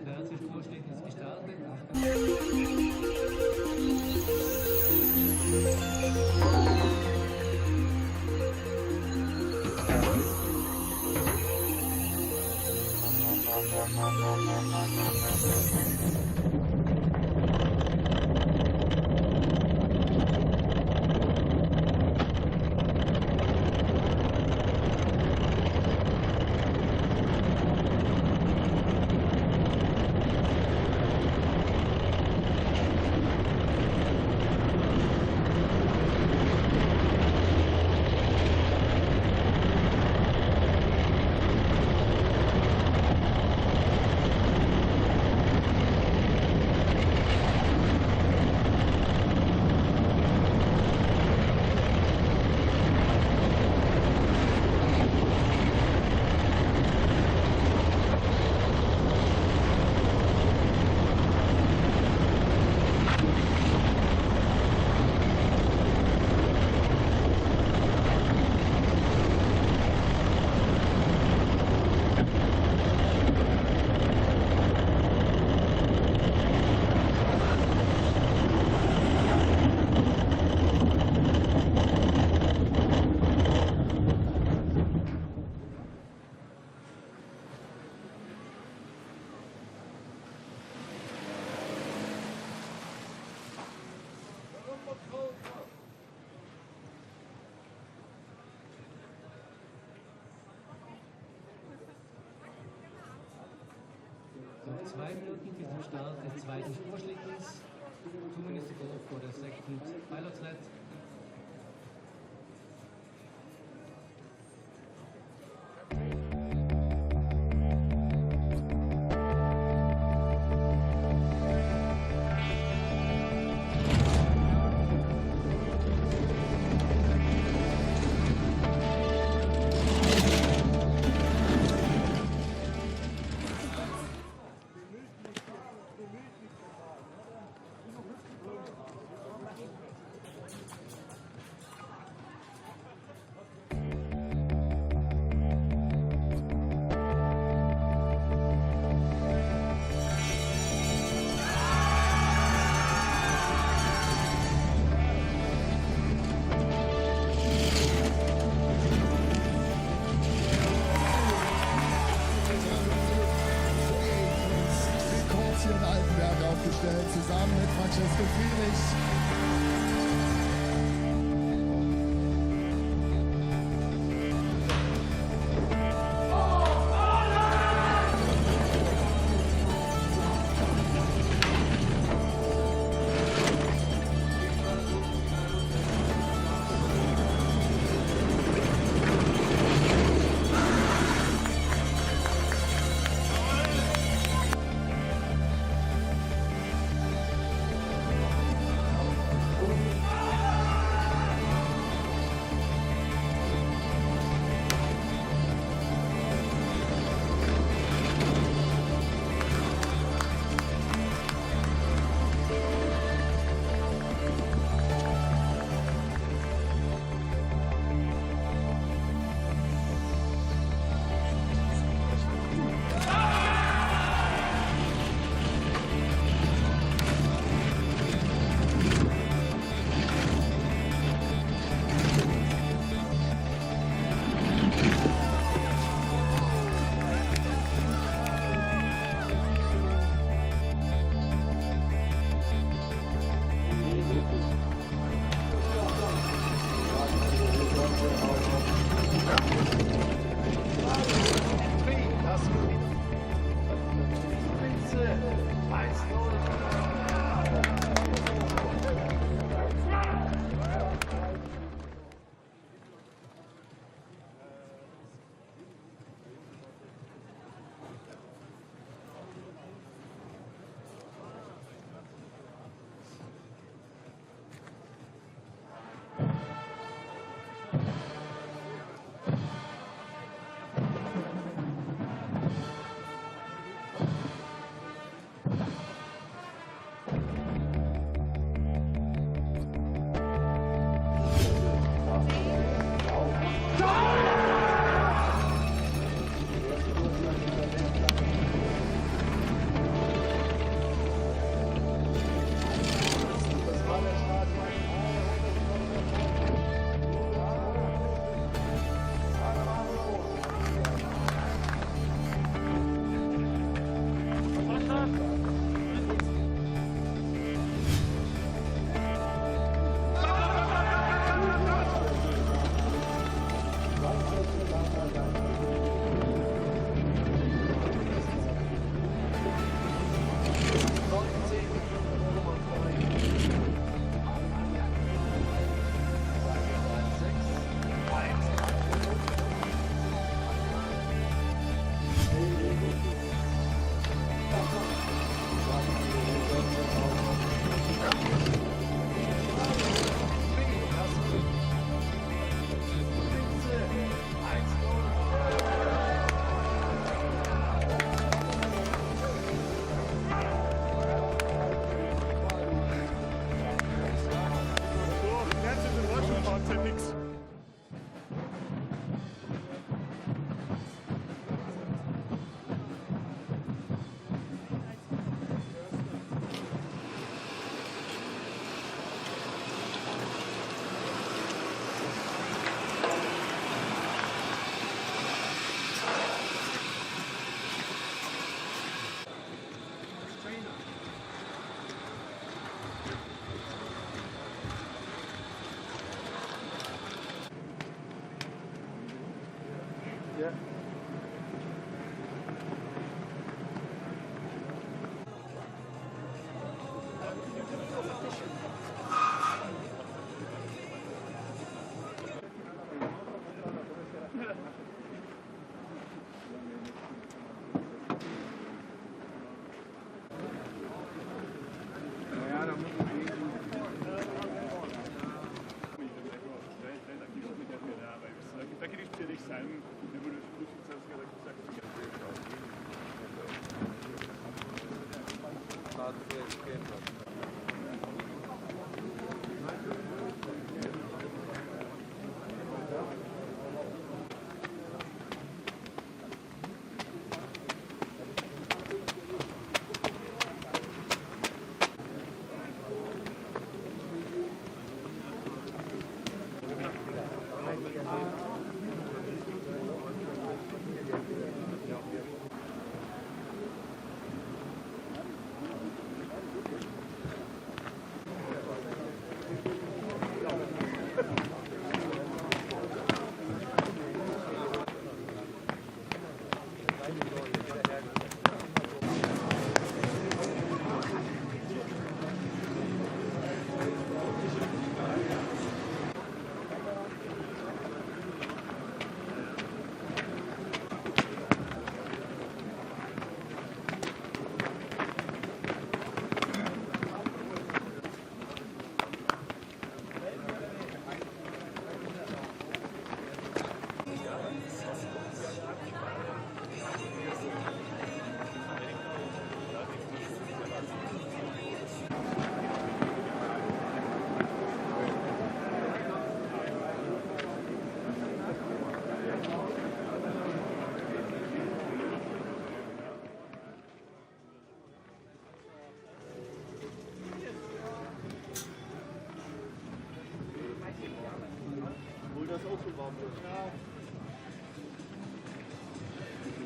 Der herzliche Vorschlag ist gestartet. Noch 2 Minuten bis zum Start des zweiten Vorschlägens. 2 minutes to go for the second pilot sled. Zusammen mit Francesco Friedrich.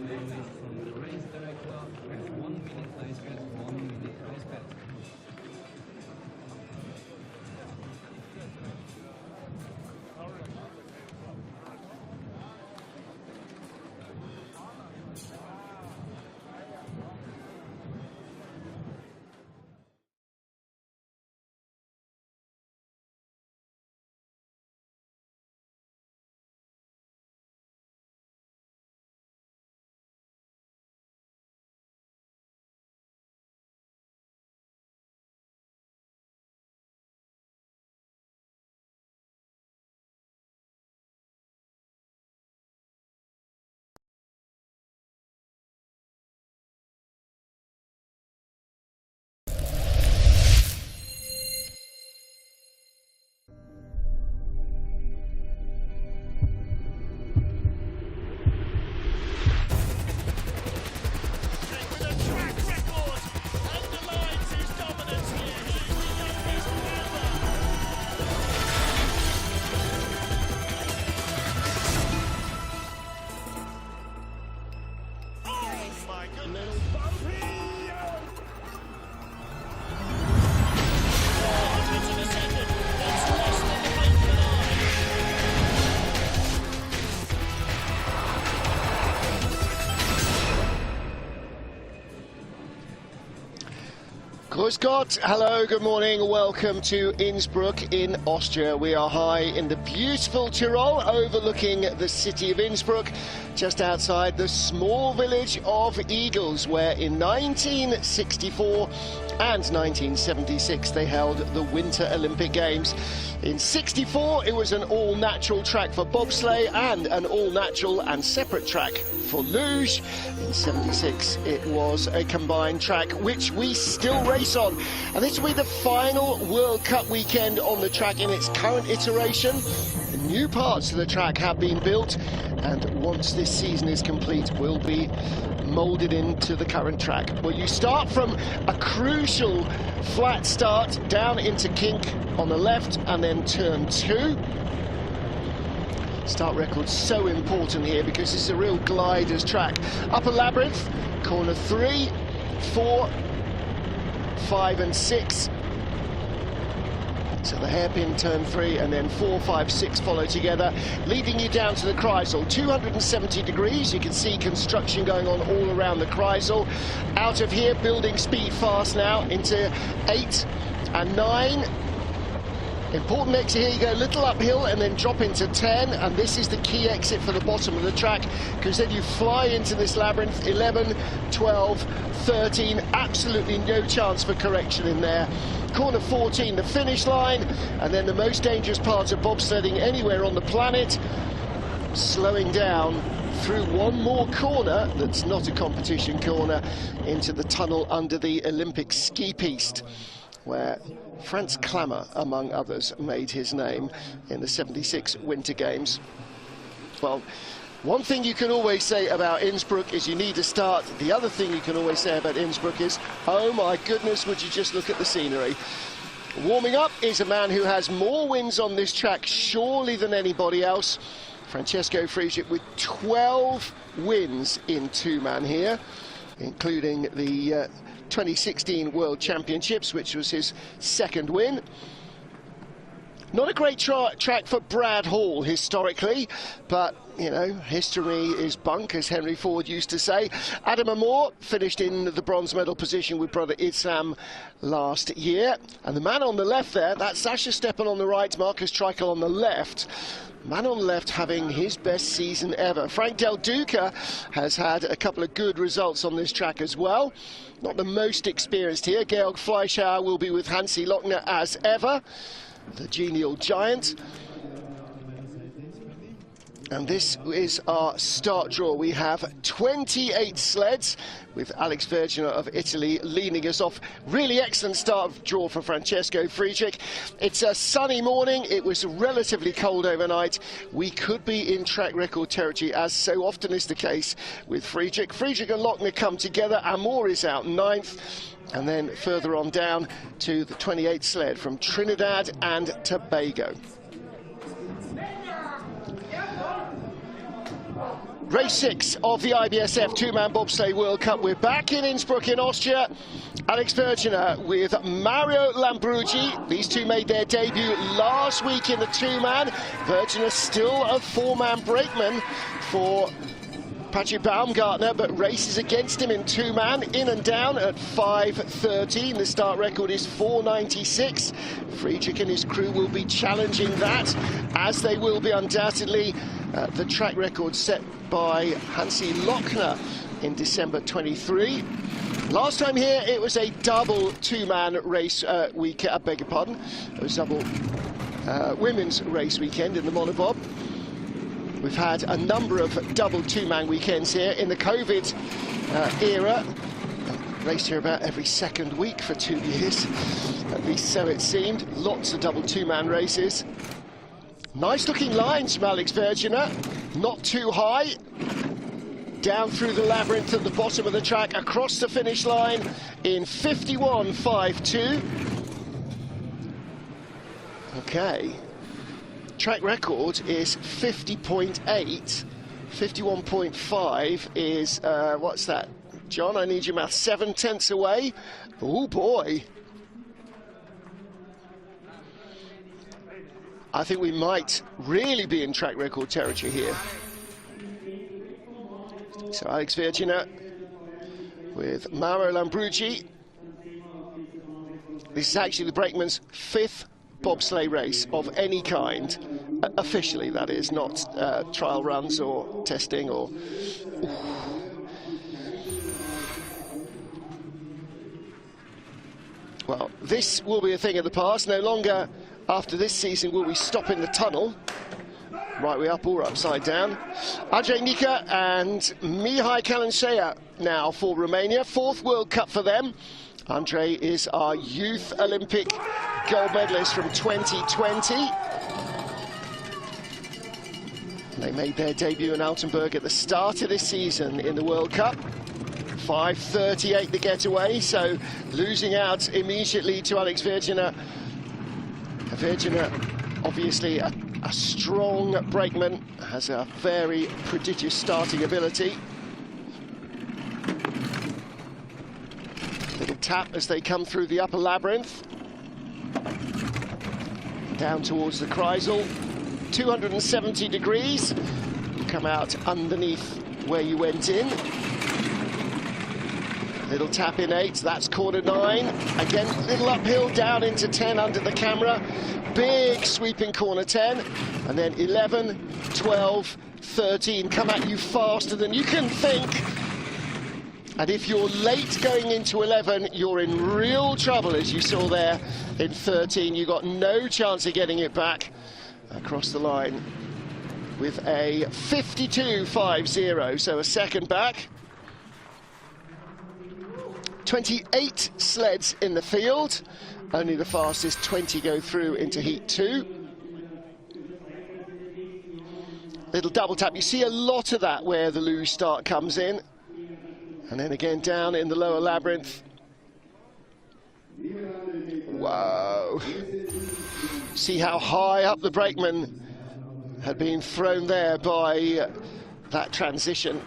From the race director, 1 minute ice bath, 1 minute ice bath. Grüß Gott, hello, good morning, welcome to Innsbruck in Austria. We are high in the beautiful Tyrol, overlooking the city of Innsbruck, just outside the small village of Igls, where in 1964 and 1976 they held the Winter Olympic Games. In 64 it was an all-natural track for bobsleigh and an all-natural and separate track for luge. In 76 it was a combined track which we still race on, and this will be the final World Cup weekend on the track in its current iteration. New parts of the track have been built, and once this season is complete will be moulded into the current track. Well, you start from a crucial flat start down into kink on the left and then turn 2. Start record so important here because this is a real gliders track. Upper labyrinth, corner 3, 4, 5 and 6. So the hairpin, turn 3, and then 4, 5, 6 follow together, leading you down to the Kreisel. 270 degrees, you can see construction going on all around the Kreisel. Out of here, building speed fast now into 8 and 9. Important exit here, you go a little uphill and then drop into 10, and this is the key exit for the bottom of the track, because then you fly into this labyrinth. 11, 12, 13, absolutely no chance for correction in there. Corner 14, the finish line, and then the most dangerous part of bobsledding anywhere on the planet, slowing down through one more corner that's not a competition corner into the tunnel under the Olympic ski piste, where Franz Klammer, among others, made his name in the 76 Winter Games. Well, one thing you can always say about Innsbruck is you need a start. The other thing you can always say about Innsbruck is, oh my goodness, would you just look at the scenery. Warming up is a man who has more wins on this track surely than anybody else. Francesco Friedrich with 12 wins in two-man here, including the 2016 World Championships, which was his second win. Not a great track for Brad Hall historically, but, you know, history is bunk, as Henry Ford used to say. Adam Amor finished in the bronze medal position with brother Isam last year. And the man on the left there, that's Sasha Stepan on the right, Marcus Treichel on the left. Man on the left having his best season ever. Frank Del Duca has had a couple of good results on this track as well. Not the most experienced here. Georg Fleischauer will be with Hansi Lochner as ever, the genial giant. And this is our start draw. We have 28 sleds, with Alex Vergina of Italy leading us off. Really excellent start draw for Francesco Friedrich. It's a sunny morning. It was relatively cold overnight. We could be in track record territory, as so often is the case with Friedrich. Friedrich and Lochner come together. Amor is out 9th. And then further on down to the 28 sled from Trinidad and Tobago. Race 6 of the IBSF two-man bobsleigh World Cup. We're back in Innsbruck in Austria. Alex Vergina with Mario Lambruggi. These two made their debut last week in the two-man. Vergina still a four-man brakeman for Patrick Baumgartner, but races against him in two-man, in and down at 5:13. The start record is 4:96. Friedrich and his crew will be challenging that, as they will be undoubtedly the track record set by Hansi Lochner in December 23. Last time here it was a double two-man race week, I beg your pardon. It was double women's race weekend in the Monobob. We've had a number of double two-man weekends here in the COVID era. Raced here about every second week for 2 years, at least so it seemed. Lots of double two-man races. Nice looking lines from Alex Vergina, not too high. Down through the labyrinth at the bottom of the track, across the finish line in 51.52. Okay. Track record is 50.8. 51.5 is, what's that? John, I need your math. 7/10 away. Oh boy. I think we might really be in track record territory here. So Alex Vergina with Mauro Lambruggi. This is actually the brakeman's 5th bobsleigh race of any kind, officially that is, not trial runs or testing or... Well, this will be a thing of the past. No longer after this season will we stop in the tunnel. Right way up or upside down. Andrei Nica and Mihai Kalanseia now for Romania. 4th World Cup for them. Andrei is our youth Olympic gold medalist from 2020. They made their debut in Altenburg at the start of this season in the World Cup. 5:38 the getaway, so losing out immediately to Alex Virgina. Virgina, obviously a strong brakeman, has a very prodigious starting ability. Little tap as they come through the upper labyrinth. Down towards the Kreisel. 270 degrees. You come out underneath where you went in. Little tap in 8, that's corner 9. Again, little uphill down into 10 under the camera. Big sweeping corner 10. And then 11, 12, 13 come at you faster than you can think. And if you're late going into 11, you're in real trouble, as you saw there in 13. You got no chance of getting it back across the line with a 52.50, so a second back. 28 sleds in the field, only the fastest 20 go through into heat 2. Little double tap, you see a lot of that where the luge start comes in, and then again down in the lower labyrinth. Whoa, see how high up the brakeman had been thrown there by that transition.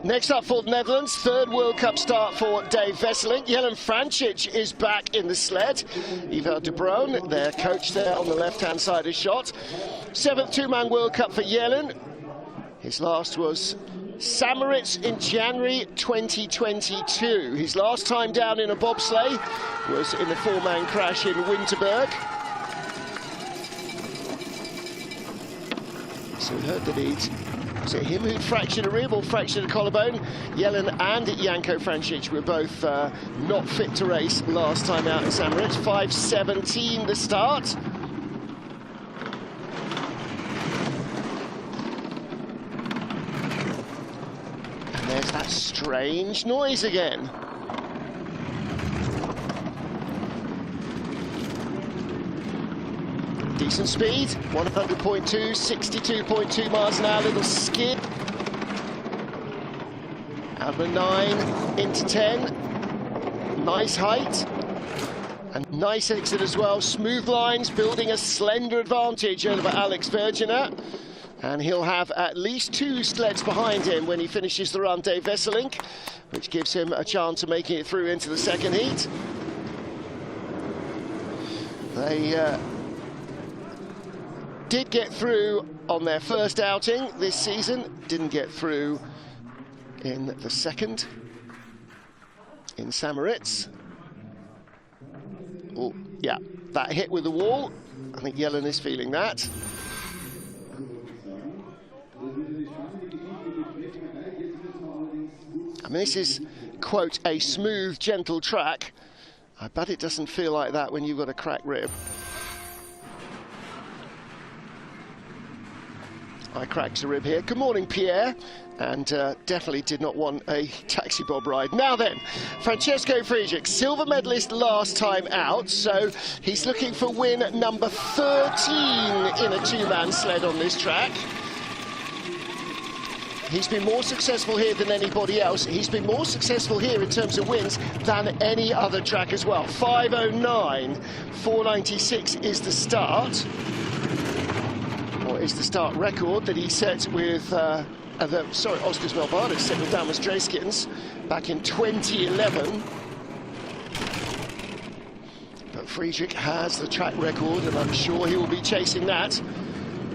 Next up for the Netherlands, 3rd World Cup start for Dave Wesseling. Jelen Francic is back in the sled. Ivar de Bruin, their coach there on the left-hand side of the shot. 7th two-man World Cup for Jelen. His last was Samaritz in January 2022. His last time down in a bobsleigh was in the 4-man crash in Winterberg. So we heard that he'd... Was it him who'd fractured a rib or fractured a collarbone? Jelen and Janko Francic were both not fit to race last time out in Samaritz. 5:17 the start. And there's that strange noise again. Decent speed, 100.2, 62.2 miles an hour, little skid. Out of the 9 into 10. Nice height. And nice exit as well. Smooth lines, building a slender advantage over Alex Virgina. And he'll have at least 2 sleds behind him when he finishes the run, Dave Wesseling, which gives him a chance of making it through into the second heat. They... did get through on their first outing this season, didn't get through in the second in Samaritz. Oh, yeah, that hit with the wall. I think Jelen is feeling that. I mean, this is, quote, a smooth, gentle track. I bet it doesn't feel like that when you've got a cracked rib. I cracked a rib here. Good morning, Pierre. And definitely did not want a taxi bob ride. Now then, Francesco Friedrich, silver medalist last time out, so he's looking for win number 13 in a 2-man sled on this track. He's been more successful here than anybody else. He's been more successful here in terms of wins than any other track as well. 5:09, 4:96 is the start. Or is the start record that he set with, Oscar Melbardas set with Damas Dreskins back in 2011. But Friedrich has the track record, and I'm sure he will be chasing that.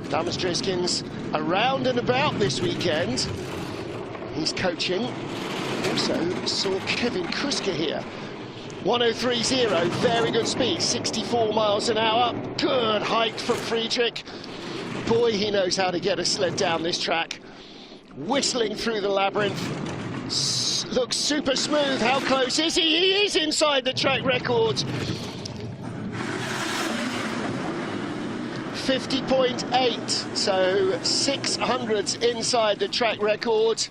Damas Dreskins around and about this weekend. He's coaching Also saw Kevin Kuska here. 1:03.0, very good speed, 64 miles an hour. Good height from Friedrich. Boy, he knows how to get a sled down this track. Whistling through the labyrinth. Looks super smooth. How close is he? He is inside the track record. 50.8, so 600s inside the track record.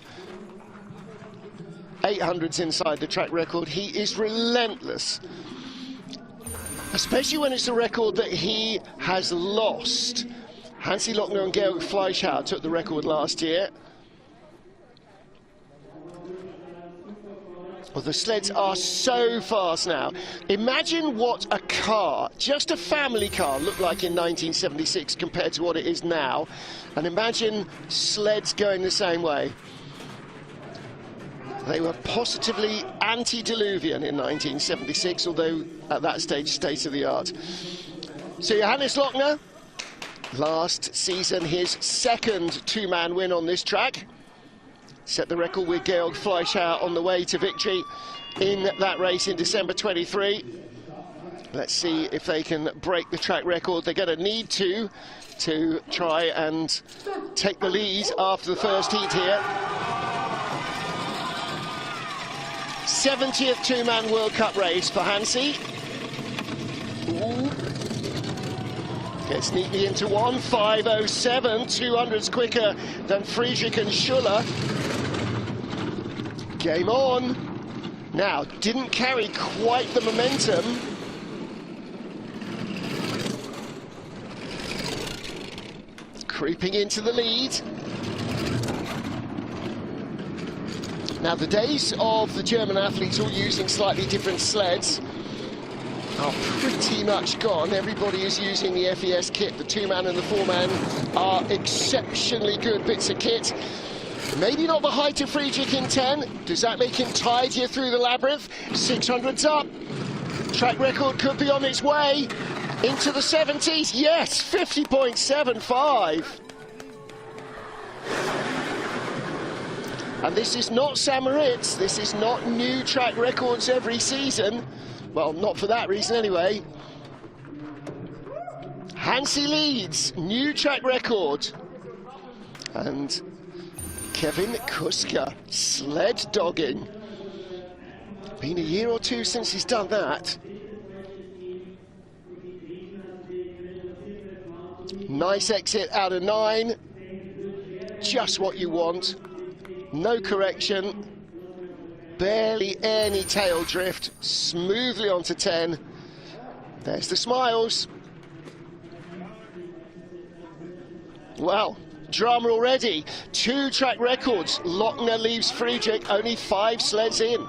800s inside the track record. He is relentless, especially when it's a record that he has lost. Hansi Lochner and Georg Fleischhauer took the record last year. Well, the sleds are so fast now. Imagine what a car, just a family car, looked like in 1976 compared to what it is now. And imagine sleds going the same way. They were positively antediluvian in 1976, although at that stage, state of the art. So Johannes Lochner, last season, his second two-man win on this track. Set the record with Georg Fleischhauer on the way to victory in that race in December 23. Let's see if they can break the track record. They're going to need to try and take the lead after the first heat here. 70th two-man World Cup race for Hansi. Ooh. Gets neatly into one, 5:07, 200s quicker than Friedrich and Schuller. Game on. Now, didn't carry quite the momentum. Creeping into the lead. Now, the days of the German athletes all using slightly different sleds are pretty much gone. Everybody is using the FES kit. The two-man and the four-man are exceptionally good bits of kit. Maybe not the height of Friedrich in 10. Does that make him tidier through the labyrinth? 600s up. Track record could be on its way into the 70s. Yes, 50.75. And this is not St. Moritz. This is not new track records every season. Well, not for that reason anyway. Hansi leads, new track record. And Kevin Kuska, sled dogging. Been a year or two since he's done that. Nice exit out of 9. Just what you want. No correction. Barely any tail drift. Smoothly onto 10. There's the smiles. Well, drama already. 2 track records. Lochner leaves Friedrich, only 5 sleds in.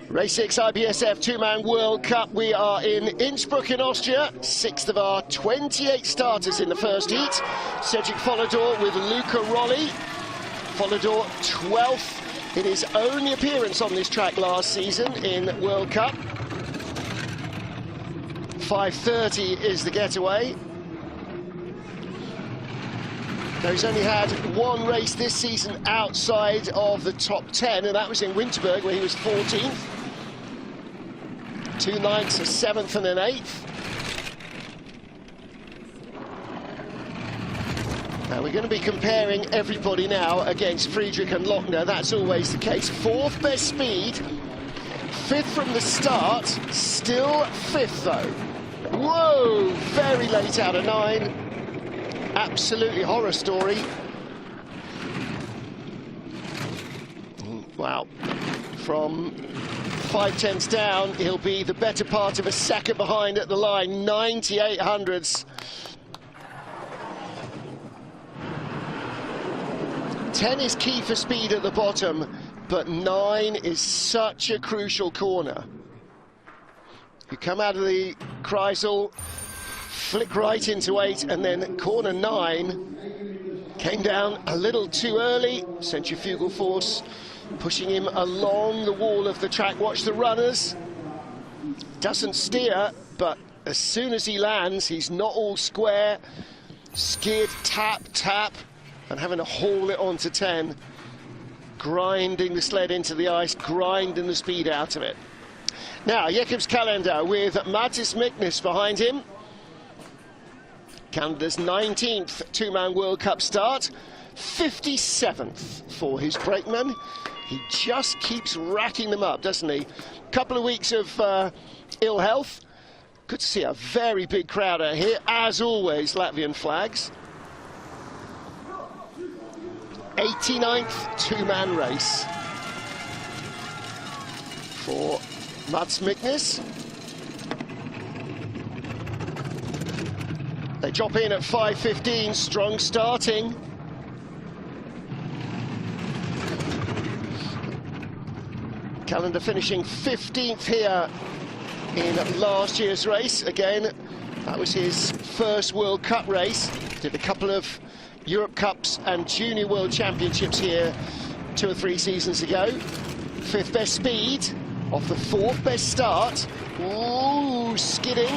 Race 6 IBSF two-man World Cup. We are in Innsbruck in Austria. 6th of our 28 starters in the first heat. Cedric Follador with Luca Rolli. Follador 12th in his only appearance on this track last season in World Cup. 5:30 is the getaway. Now, he's only had 1 race this season outside of the top 10, and that was in Winterberg, where he was 14th. 2 9ths, a 7th and an 8th. Now, we're going to be comparing everybody now against Friedrich and Lochner. That's always the case. 4th best speed, 5th from the start, still 5th though. Whoa, very late out of 9. Absolutely horror story. Wow. From 5/10s down, he'll be the better part of a second behind at the line. 9800s. 10 is key for speed at the bottom, but 9 is such a crucial corner. You come out of the Kreisel, flick right into 8, and then corner 9 came down a little too early. Centrifugal force pushing him along the wall of the track. Watch the runners. Doesn't steer, but as soon as he lands, he's not all square. Skid, tap, tap, and having to haul it onto 10. grinding the sled into the ice, grinding the speed out of it. Now, Jacobs Calendar with Mattis Miknes behind him. Canada's 19th two-man World Cup start, 57th for his brakeman. He just keeps racking them up, doesn't he? Couple of weeks of ill health. Good to see a very big crowd out here. As always, Latvian flags. 89th two-man race for Mats Miknes. They drop in at 5:15, strong starting. Calendar finishing 15th here in last year's race. Again, that was his first World Cup race. Did a couple of Europe Cups and Junior World Championships here 2 or 3 seasons ago. 5th best speed off the 4th best start. Ooh, skidding.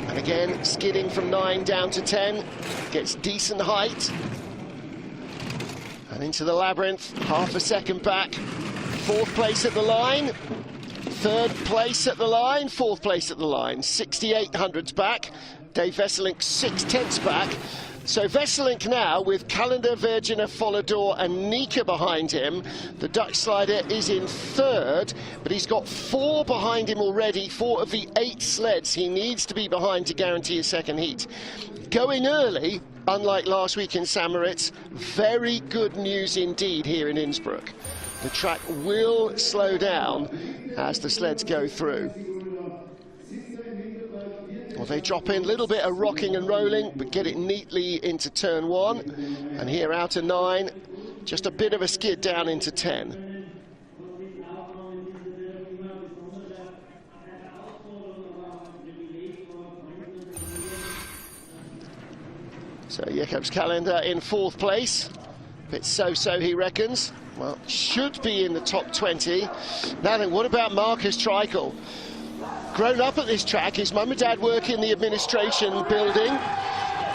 And again, skidding from 9 down to 10. Gets decent height. And into the labyrinth, half a second back. 4th place at the line. 3rd place at the line, 4th place at the line. 68 hundredths back. Dave Vesselink 6/10ths back. So Vesselink now with Calendar, Virginia, Follador and Nika behind him. The Dutch slider is in 3rd, but he's got 4 behind him already, 4 of the 8 sleds he needs to be behind to guarantee a second heat. Going early, unlike last week in St. Moritz, very good news indeed here in Innsbruck. The track will slow down as the sleds go through. Well, they drop in a little bit of rocking and rolling, but get it neatly into turn 1. And here out of 9, just a bit of a skid down into 10. So Jacobs Calendar in 4th place. Bit so-so, he reckons. Well, should be in the top 20. Now then, what about Marcus Treichel? Grown up at this track, his mum and dad work in the administration building.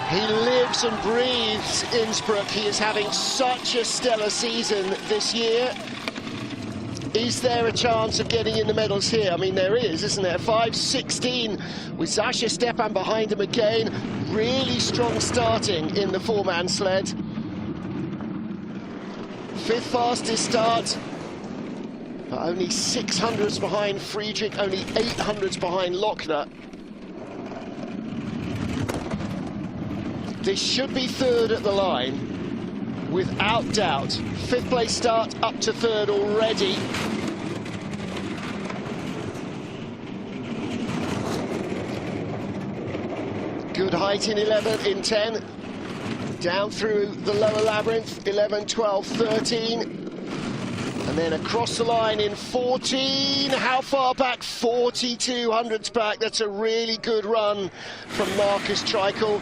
He lives and breathes Innsbruck. He is having such a stellar season this year. Is there a chance of getting in the medals here? I mean, there is, isn't there? 5:16 with Sasha Stepan behind him again. Really strong starting in the 4-man sled. 5th fastest start. But only 600ths behind Friedrich, only 800ths behind Lochner. This should be 3rd at the line, without doubt. 5th place start up to 3rd already. Good height in 11, in 10. Down through the lower labyrinth, 11, 12, 13. And then across the line in 14. How far back? 42 hundredths back. That's a really good run from Marcus Treichel.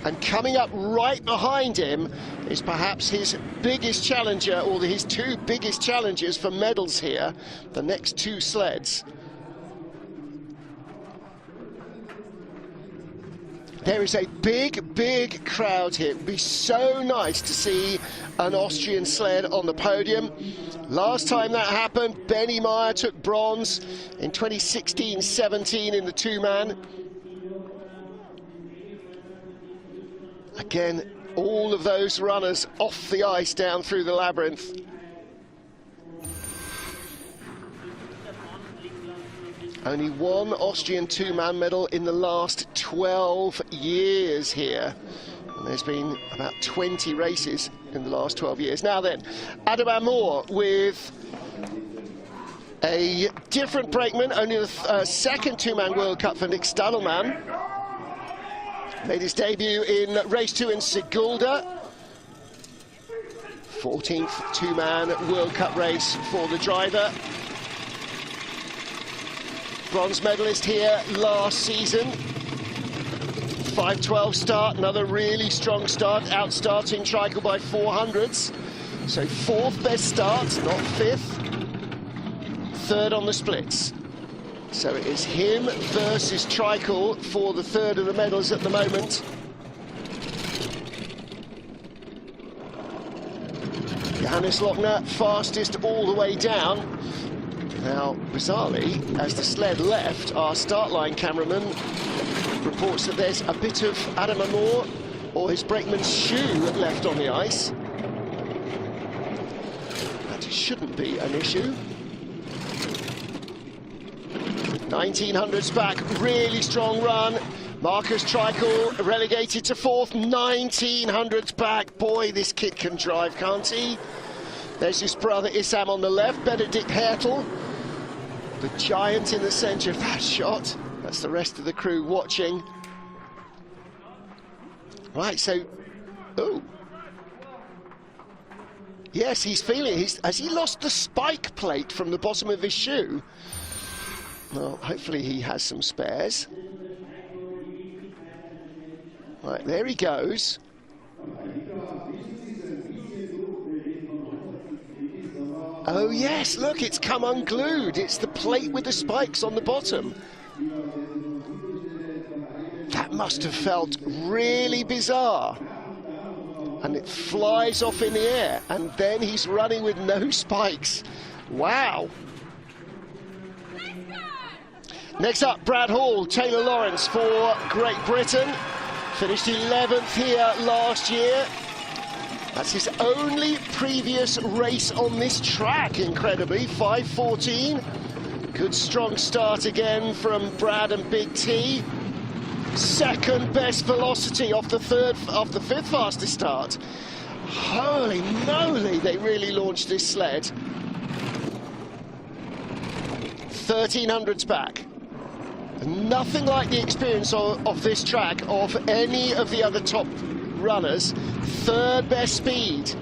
And coming up right behind him is perhaps his biggest challenger, or his 2 biggest challengers for medals here, the next 2 sleds. There is a big, big crowd here. It would be so nice to see an Austrian sled on the podium. Last time that happened, Benny Meyer took bronze in 2016-17 in the 2-man. Again, all of those runners off the ice down through the labyrinth. Only 1 Austrian 2-man medal in the last 12 years here. And there's been about 20 races in the last 12 years. Now then, Adam Amour with a different brakeman, only the 2nd 2-man World Cup for Nick Stadelman. Made his debut in race 2 in Sigulda. 14th 2-man World Cup race for the driver. Bronze medalist here last season. 5:12 start, another really strong start, outstarting Treichel by 400ths. So 4th best start, not 5th. 3rd on the splits. So it is him versus Treichel for the 3rd of the medals at the moment. Johannes Lochner, fastest all the way down. Now, bizarrely, as the sled left, our start line cameraman reports that there's a bit of Adam Amor or his brakeman's shoe left on the ice. That shouldn't be an issue. 1900s back, really strong run. Marcus Treichel relegated to 4th, 1900s back. Boy, this kid can drive, can't he? There's his brother Issam on the left, Benedict Hertel, the giant in the centre of that shot. That's the rest of the crew watching. Right, so, oh. Yes, he's feeling it. Has he lost the spike plate from the bottom of his shoe? Well, hopefully he has some spares. Right, there he goes. Oh yes, look, it's come unglued. It's the plate with the spikes on the bottom. That must have felt really bizarre. And it flies off in the air, and then he's running with no spikes. Wow. Next up, Brad Hall, Taylor Lawrence for Great Britain. Finished 11th here last year. That's his only previous race on this track, incredibly. 5:14. Good strong start again from Brad and Big T. Second best velocity off the fifth fastest start. Holy moly, they really launched this sled. 1300s back. Nothing like the experience of this track of any of the other top runners. Third best speed.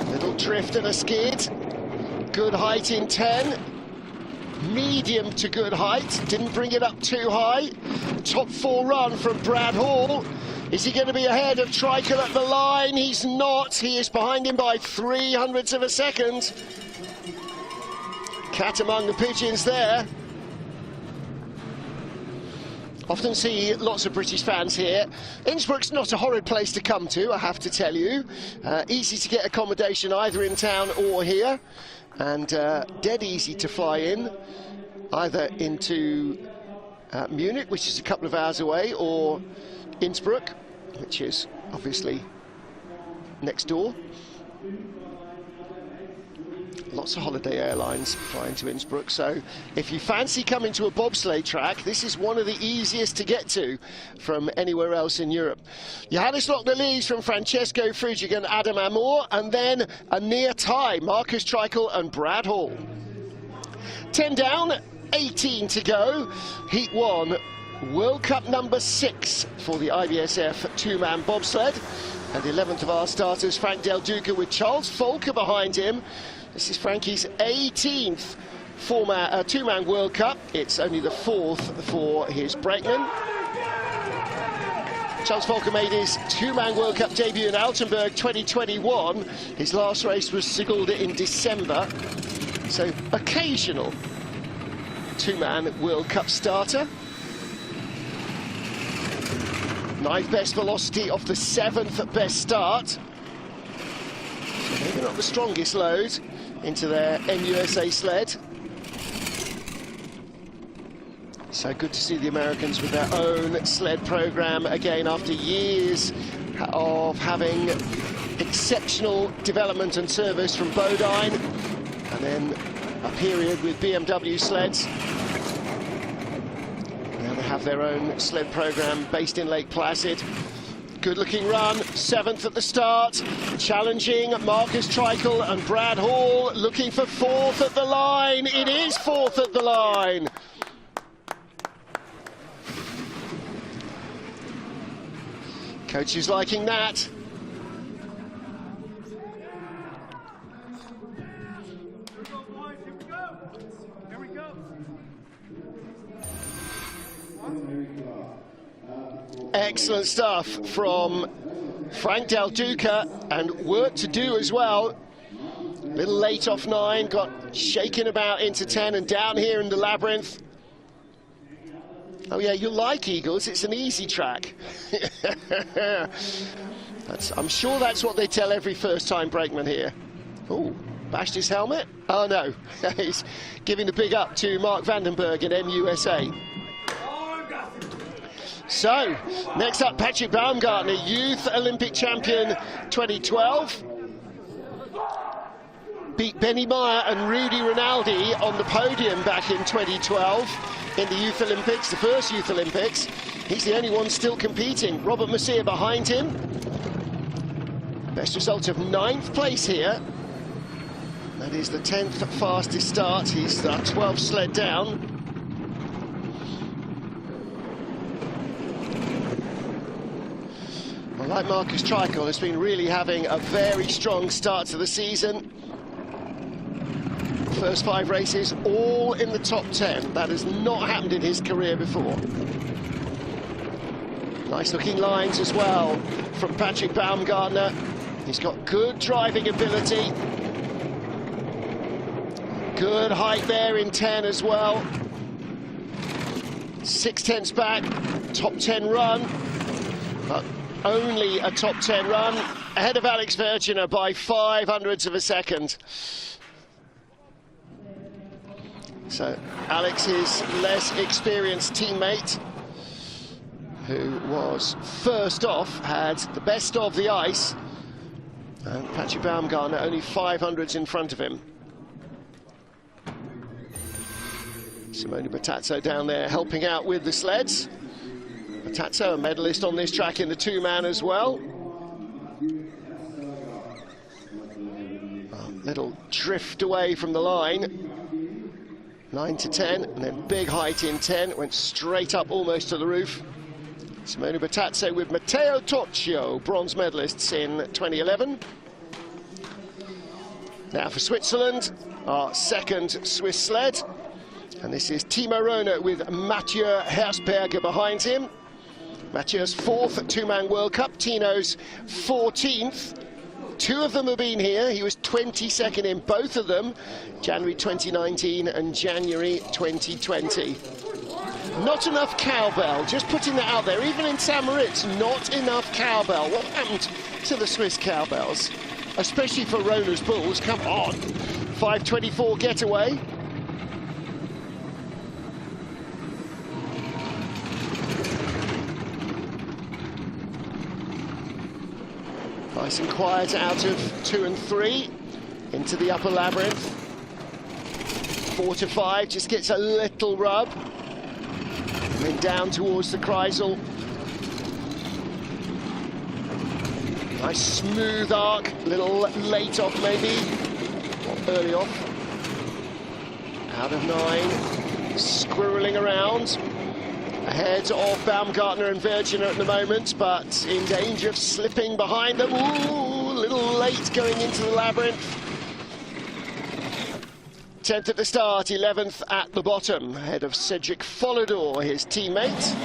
Little drift and a skid. Good height in 10. Medium to good height. Didn't bring it up too high. Top 4 run from Brad Hall. Is he going to be ahead of Treichel at the line? He's not. He is behind him by 0.03 of a second. Cat among the pigeons there. Often see lots of British fans here. Innsbruck's not a horrid place to come to, I have to tell you. Easy to get accommodation either in town or here. And dead easy to fly in, either into Munich, which is a couple of hours away, or Innsbruck, which is obviously next door. Lots of holiday airlines flying to Innsbruck, so if you fancy coming to a bobsleigh track, this is one of the easiest to get to from anywhere else in Europe. Johannes Lochner leads from Francesco Frugig and Adam Amor, and then a near tie, Marcus Treichel and Brad Hall. 10 down, 18 to go. Heat 1. World Cup number 6 for the IBSF two-man bobsled. And 11th of our starters, Frank Del Duca, with Charles Volker behind him. This is Frankie's 18th two-man World Cup. It's only the 4th for his brakeman. Charles Volker made his two-man World Cup debut in Altenburg 2021. His last race was Sigulda in December. So occasional two-man World Cup starter. 9th best velocity off the 7th best start. So maybe not the strongest load into their MUSA sled. So good to see the Americans with their own sled program again after years of having exceptional development and service from Bodine, and then a period with BMW sleds. Now they have their own sled program based in Lake Placid. Good looking run, 7th at the start, challenging Marcus Treichel and Brad Hall, looking for 4th at the line. It is 4th at the line. Coach is liking that. Excellent stuff from Frank Del Duca, and work to do as well. A little late off 9, got shaken about into 10 and down here in the labyrinth. Oh yeah, you'll like Igls, it's an easy track. I'm sure that's what they tell every first-time brakeman here. Oh, bashed his helmet? Oh no, he's giving the big up to Mark Vandenberg in MUSA. So, next up, Patrick Baumgartner, Youth Olympic Champion 2012. Beat Benny Meyer and Rudy Rinaldi on the podium back in 2012 in the Youth Olympics, the first Youth Olympics. He's the only one still competing. Robert Messier behind him. Best result of 9th place here. That is the 10th fastest start. He's 12 sled down. Well, like Marcus Treichel, has been really having a very strong start to the season. First 5 races, all in the top 10. That has not happened in his career before. Nice looking lines as well from Patrick Baumgartner. He's got good driving ability. Good height there in 10 as well. 6/10 back, top 10 run. But only a top 10 run. Ahead of Alex Verginer by 0.05 of a second. So Alex's less experienced teammate, who was first off, had the best of the ice, and Patrick Baumgartner only 0.05 in front of him. Simone Battazzo down there helping out with the sleds. Battazzo, a medalist on this track in the 2-man as well. A little drift away from the line. 9 to 10, and then big height in 10, went straight up almost to the roof. Simone Battazzo with Matteo Toccio, bronze medalists in 2011. Now for Switzerland, our second Swiss sled, and this is Timo Rohner with Mathieu Hersberger behind him. Mathieu's 4th 2-man World Cup, Tino's 14th. 2 of them have been here. He was 22nd in both of them, January 2019 and January 2020. Not enough cowbell, just putting that out there. Even in St. Moritz, not enough cowbell. What happened to the Swiss cowbells? Especially for Rohner's bulls, come on. 5:24 getaway. Nice and quiet out of 2 and 3 into the upper labyrinth. 4 to 5 just gets a little rub, and then down towards the Kreisel. Nice smooth arc, a little late off maybe, or early off. Out of 9, squirreling around. Ahead of Baumgartner and Verginer at the moment, but in danger of slipping behind them. Ooh, a little late going into the labyrinth. 10th at the start, 11th at the bottom, ahead of Cedric Follador, his teammate.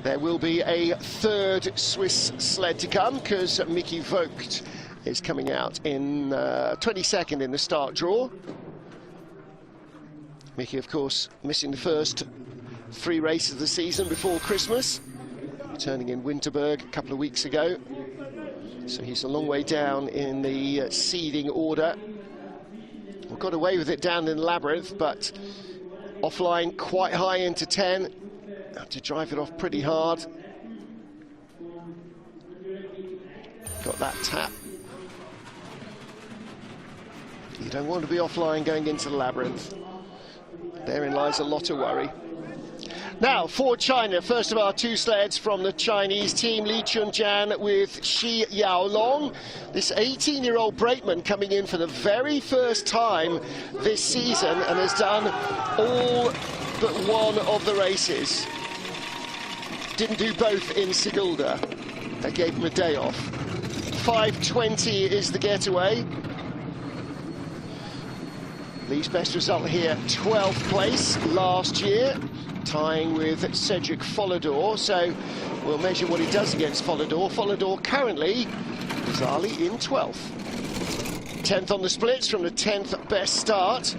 There will be a 3rd Swiss sled to come, because Mickey Vogt is coming out in 22nd in the start draw. Mickey, of course, missing the first 3 races of the season before Christmas, returning in Winterberg a couple of weeks ago. So he's a long way down in the seeding order. We got away with it down in the labyrinth, but offline quite high into 10. Had to drive it off pretty hard. Got that tap. You don't want to be offline going into the labyrinth. Therein lies a lot of worry. Now, for China, first of our 2 sleds from the Chinese team, Li Chunjian with Shi Yaolong. This 18-year-old brakeman coming in for the very first time this season and has done all but one of the races. Didn't do both in Sigulda. They gave him a day off. 5:20 is the getaway. Lee's best result here, 12th place last year, tying with Cedric Follador. So we'll measure what he does against Follador. Follador currently, bizarrely, in 12th. 10th on the splits from the 10th best start.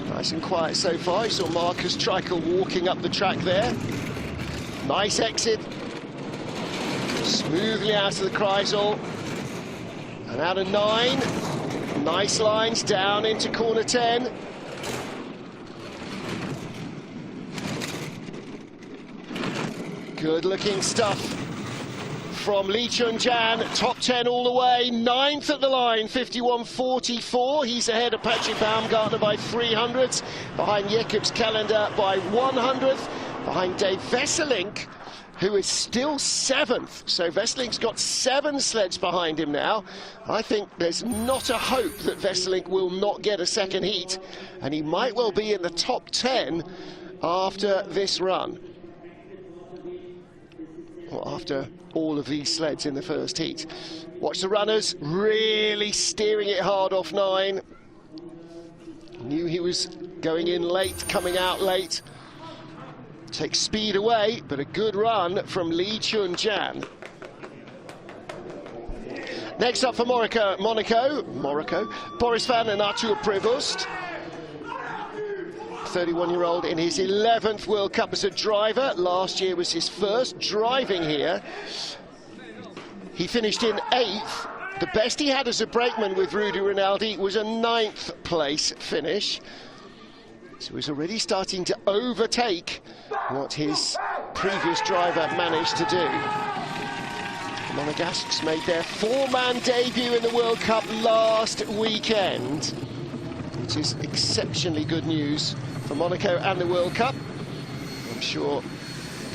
Nice and quiet so far. You saw Marcus Treichel walking up the track there. Nice exit. Smoothly out of the Kreisel. And out of 9. Nice lines down into corner 10. Good looking stuff from Lee Chun-Jan, top 10 all the way, 9th at the line, 51.44. He's ahead of Patrick Baumgartner by 300ths, behind Jacobs Calendar by 100th, behind Dave Wesselink, who is still 7th. So Wesselink's got 7 sleds behind him now. I think there's not a hope that Wesselink will not get a second heat, and he might well be in the top 10 after this run. Well, after all of these sleds in the first heat. Watch the runners, really steering it hard off 9. Knew he was going in late, coming out late. Takes speed away, but a good run from Lee Chun-Jan. Next up for Monaco, Boris Van and Arthur Prevost. 31-year-old in his 11th World Cup as a driver. Last year was his first driving here. He finished in 8th. The best he had as a brakeman with Rudy Rinaldi was a 9th place finish. So he's already starting to overtake what his previous driver managed to do. Monegasques made their 4-man debut in the World Cup last weekend, which is exceptionally good news for Monaco and the World Cup. I'm sure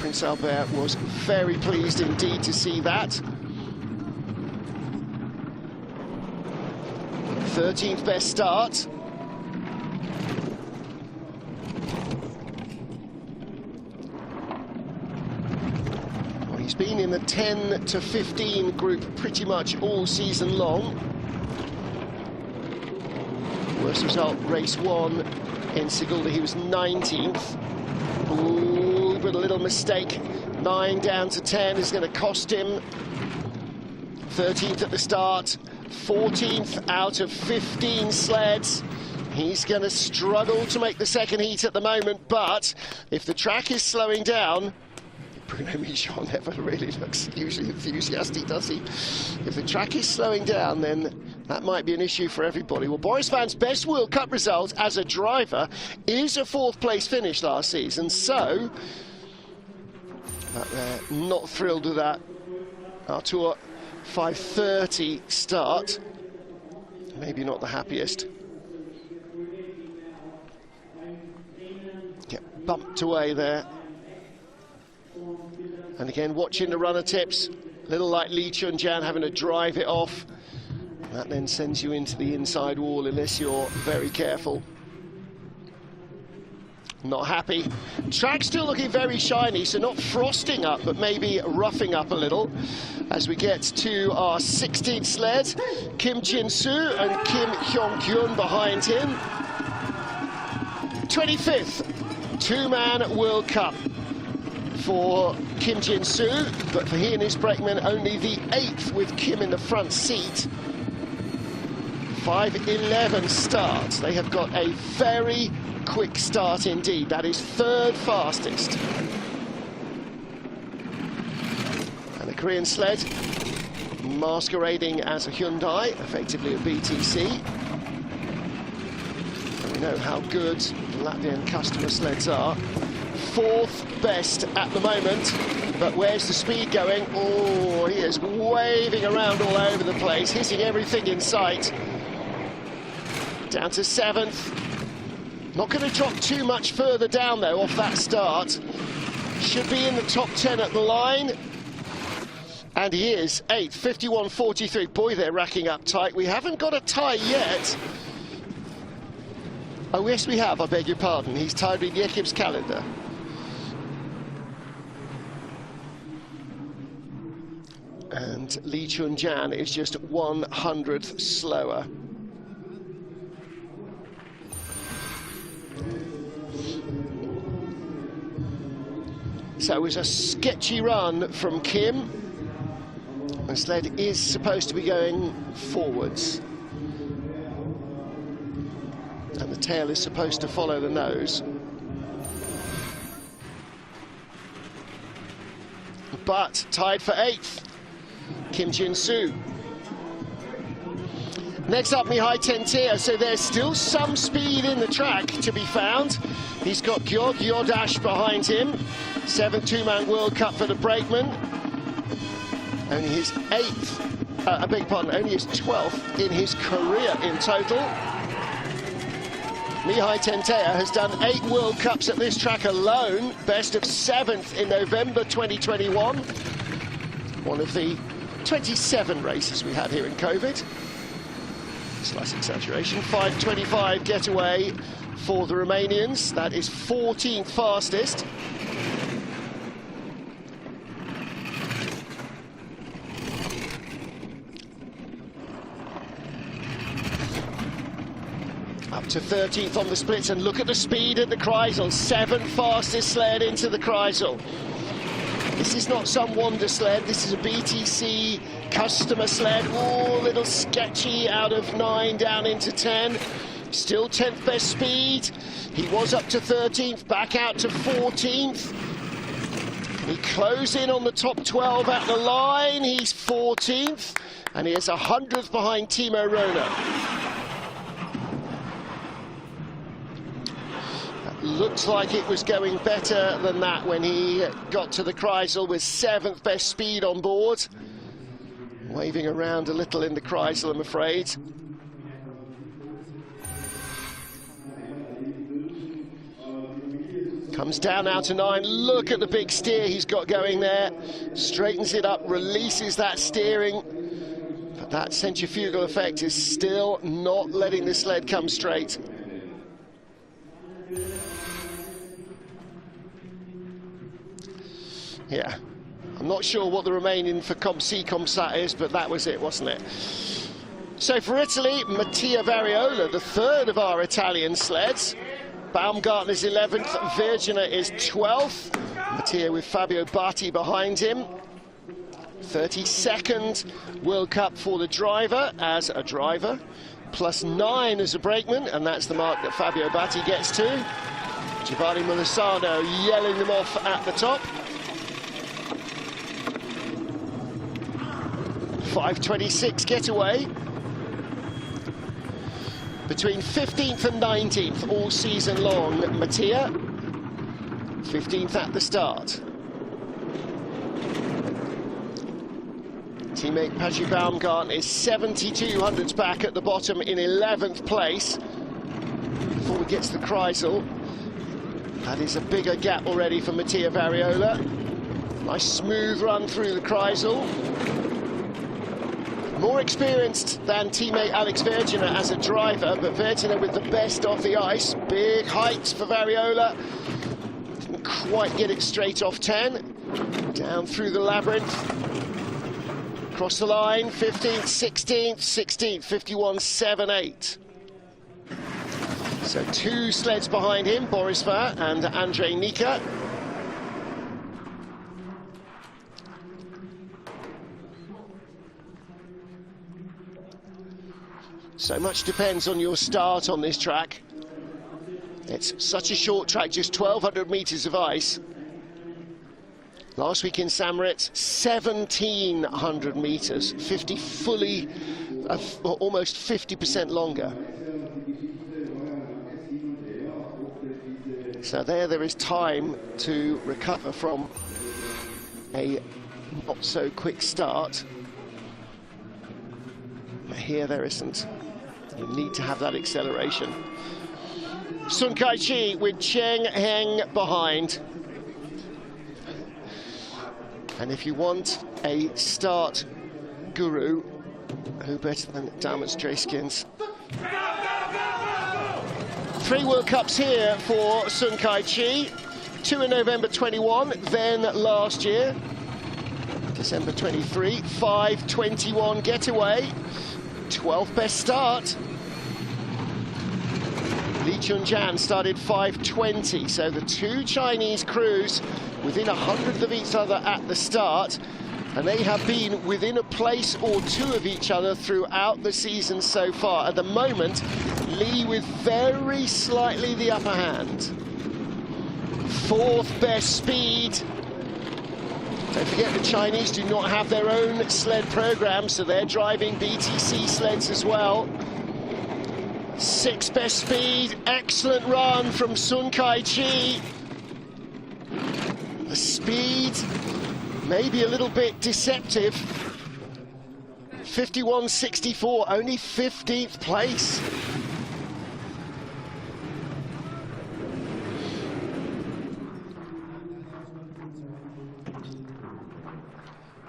Prince Albert was very pleased indeed to see that. 13th best start. Well, he's been in the 10 to 15 group pretty much all season long. Worst result, race 1 in Sigulda, he was 19th. Ooh, but a little mistake. 9 down to 10 is going to cost him. 13th at the start, 14th out of 15 sleds. He's going to struggle to make the second heat at the moment, but if the track is slowing down, Bruno Michon never really looks usually enthusiastic, does he? If the track is slowing down, then that might be an issue for everybody. Well, Boris Van's best World Cup result as a driver is a 4th place finish last season, so not thrilled with that. Arthur 5:30 start, maybe not the happiest. Get bumped away there. And again, watching the runner tips, a little like Lee Chun-Jan having to drive it off. That then sends you into the inside wall unless you're very careful. Not happy. Track still looking very shiny, so not frosting up, but maybe roughing up a little. As we get to our 16th sled, Kim Jin-soo and Kim Hyung-kyun behind him. 25th 2-man World Cup for Kim Jin-soo, but for he and his brakeman, only the 8th with Kim in the front seat. 5:11 start. They have got a very quick start indeed. That is 3rd fastest. And the Korean sled masquerading as a Hyundai, effectively a BTC. And we know how good Latvian customer sleds are. 4th best at the moment, but where's the speed going? Oh, he is waving around all over the place, hitting everything in sight. Down to 7th. Not going to drop too much further down though off that start. Should be in the top 10 at the line. And he is 8th, 51.43. Boy, they're racking up tight. We haven't got a tie yet. Oh, yes, we have. I beg your pardon. He's tied with Jacobs Calendar. And Lee Chun-Jan is just 100th slower. So it was a sketchy run from Kim. The sled is supposed to be going forwards. And the tail is supposed to follow the nose. But tied for 8th, Kim Jin-soo. Next up, Mihai Tentea, so there's still some speed in the track to be found. He's got Georg Jordash behind him. 7th two-man World Cup for the brakeman. Only his 8th, I beg your pardon, only his 12th in his career in total. Mihai Tentea has done 8 World Cups at this track alone, best of 7th in November 2021. One of the 27 races we had here in COVID. Slight exaggeration. 5:25 getaway for the Romanians. That is 14th fastest. Up to 13th on the splits, and look at the speed at the Kreisel. 7th fastest sled into the Kreisel. This is not some wonder sled, this is a BTC customer sled. Oh, a little sketchy, out of 9 down into 10. Still 10th best speed. He was up to 13th, back out to 14th. He closed in on the top 12 at the line. He's 14th, and he is 100th behind Timo Röner. Looks like it was going better than that when he got to the Kreisel with 7th best speed on board. Waving around a little in the Kreisel, I'm afraid. Comes down now to 9. Look at the big steer he's got going there. Straightens it up, releases that steering. But that centrifugal effect is still not letting the sled come straight. Yeah, I'm not sure what the Romanian for Comp C, Comp Sat is, but that was it, wasn't it? So for Italy, Mattia Variola, the 3rd of our Italian sleds. Baumgartner's 11th, Virginia is 12th. Mattia with Fabio Batti behind him. 32nd World Cup for the driver as a driver. +9 as a brakeman, and that's the mark that Fabio Batti gets to. Giovanni Molisano yelling them off at the top. 5:26 getaway. Between 15th and 19th all season long, Mattia. 15th at the start. Teammate Paji Baumgartner is 72 hundredths back at the bottom in 11th place. Before we get to the Kreisel, that is a bigger gap already for Mattia Variola. Nice smooth run through the Kreisel. More experienced than teammate Alex Vergina as a driver, but Vergina with the best off the ice. Big heights for Variola. Didn't quite get it straight off 10. Down through the labyrinth. Across the line, 15th, 16th, 16th, 51.78. So 2 sleds behind him, Boris Vahr and Andrei Nika. So much depends on your start on this track. It's such a short track, just 1,200 meters of ice. Last week in St. Moritz, 1,700 meters, 50 fully, almost 50% longer. So there is time to recover from a not so quick start. But here there isn't. You need to have that acceleration. Sun Kai-chi with Cheng Heng behind. And if you want a start guru, who better than Dalmats Dreskins? 3 World Cups here for Sun Kai-chi. 2 in November 21, then last year, December 23, 5:21 getaway. 12th best start. Li Chunjan started 5:20, so the 2 Chinese crews within 100th of each other at the start. And they have been within a place or two of each other throughout the season so far. At the moment, Lee with very slightly the upper hand. Fourth best speed. Don't forget the Chinese do not have their own sled program, so they're driving BTC sleds as well. Sixth best speed, excellent run from Sun Kai-chi. The speed maybe a little bit deceptive. 51.64, only 15th place.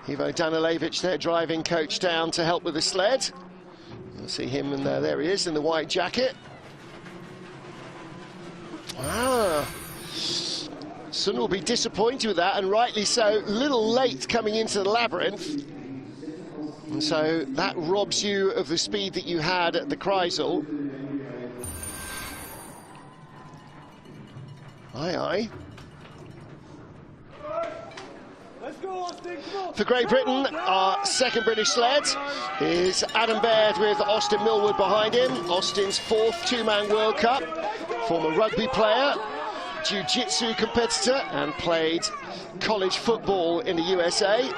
Ivo Danilevich, their driving coach, down to help with the sled. You'll see him, and there he is in the white jacket. Sun will be disappointed with that, and rightly so. Little late coming into the labyrinth. And so that robs you of the speed that you had at the Kreisel. Aye, aye. For Great Britain, our second British sled is Adam Baird with Austin Millward behind him. Austin's fourth two-man World Cup, former rugby player, jiu-jitsu competitor, and played college football in the USA.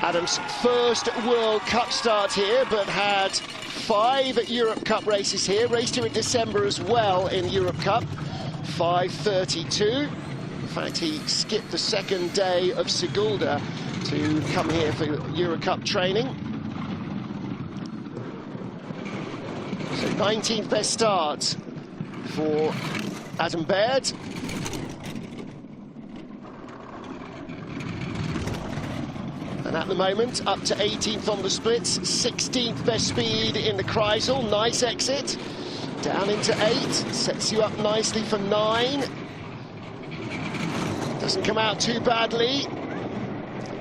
Adam's first World Cup start here, but had 5 Europe Cup races here. Raced here in December as well in Europe Cup, 5:32. In fact, he skipped the second day of Sigulda to come here for Euro Cup training. So 19th best start for Adam Baird. And at the moment, up to 18th on the splits, 16th best speed in the Kreisel. Nice exit. Down into 8, sets you up nicely for 9. Doesn't come out too badly.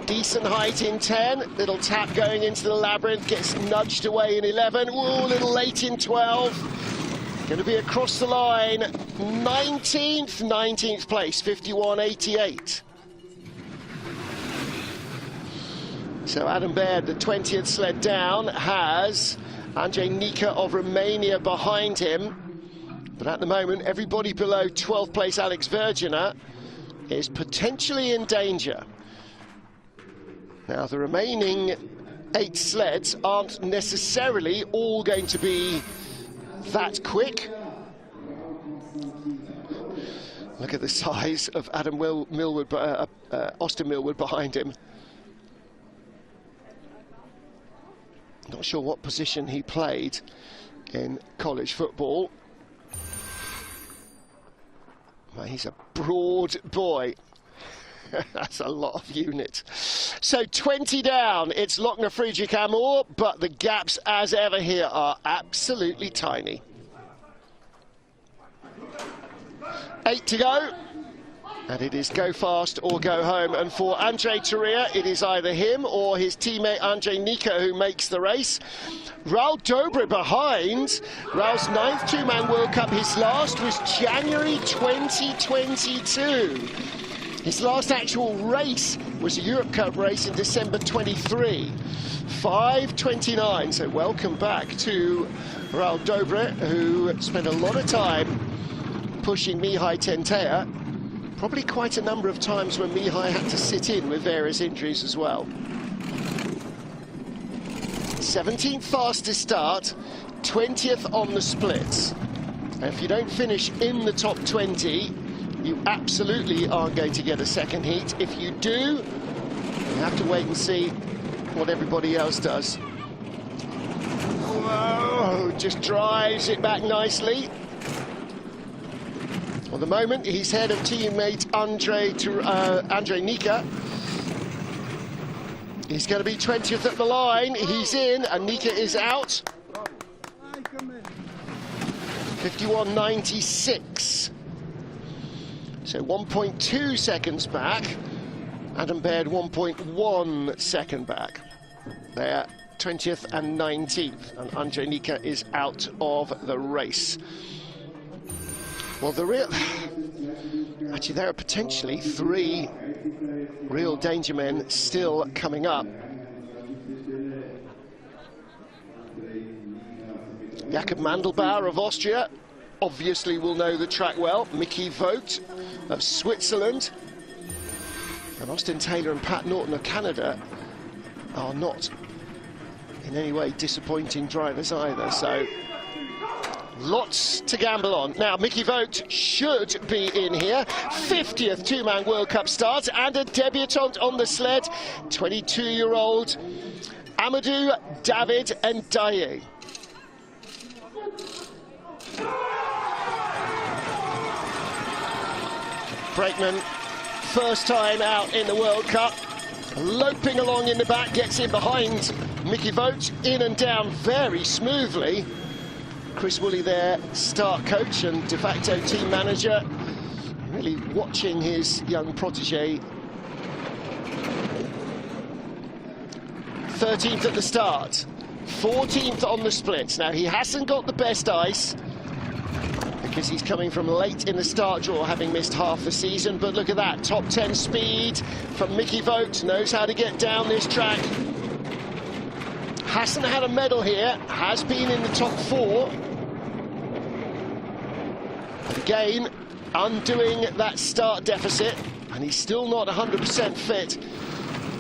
Decent height in 10. Little tap going into the labyrinth, gets nudged away in 11. Ooh, a little late in 12. Going to be across the line. 19th place, 51.88. So Adam Baird, the 20th sled down, has Andrei Nica of Romania behind him. But at the moment, everybody below 12th place Alex Virginer is potentially in danger. Now, the remaining 8 sleds aren't necessarily all going to be that quick. Look at the size of Adam Austin Millward behind him. Not sure what position he played in college football. Well, he's a broad boy. That's a lot of unit. So 20 down, it's Lochner Friedrich Amor, but the gaps as ever here are absolutely tiny. 8 to go. And it is go fast or go home. And for Andrei Torrea, it is either him or his teammate Andrei Nica who makes the race. Raul Dobre behind. Raul's 9th two-man World Cup. His last was January 2022. His last actual race was a Europe Cup race in December 23. 5:29. So welcome back to Raul Dobre, who spent a lot of time pushing Mihai Tentea. Probably quite a number of times when Mihai had to sit in with various injuries as well. 17th fastest start, 20th on the splits. And if you don't finish in the top 20, you absolutely aren't going to get a second heat. If you do, you have to wait and see what everybody else does. Whoa, just drives it back nicely. At the moment, he's ahead of teammate Andrei Nica. He's going to be 20th at the line. He's in, and Nica is out. 51.96. So 1.2 seconds back. Adam Baird 1.1 second back. They're 20th and 19th, and Andrei Nica is out of the race. Well, actually, there are potentially 3 real danger men still coming up. Jakob Mandelbauer of Austria obviously will know the track well. Mickey Vogt of Switzerland. And Austin Taylor and Pat Norton of Canada are not in any way disappointing drivers either, so lots to gamble on. Now, Mickey Vogt should be in here. 50th two-man World Cup start, and a debutant on the sled, 22-year-old Amadou David Ndiaye. Brakeman, first time out in the World Cup, loping along in the back, gets in behind Mickey Vogt, in and down very smoothly. Chris Woolley there, start coach and de facto team manager, really watching his young protege. 13th at the start, 14th on the splits. Now, he hasn't got the best ice because he's coming from late in the start draw, having missed half the season, but look at that, top 10 speed from Mickey Vogt, knows how to get down this track. Hasn't had a medal here, has been in the top 4. But again, undoing that start deficit, and he's still not 100% fit,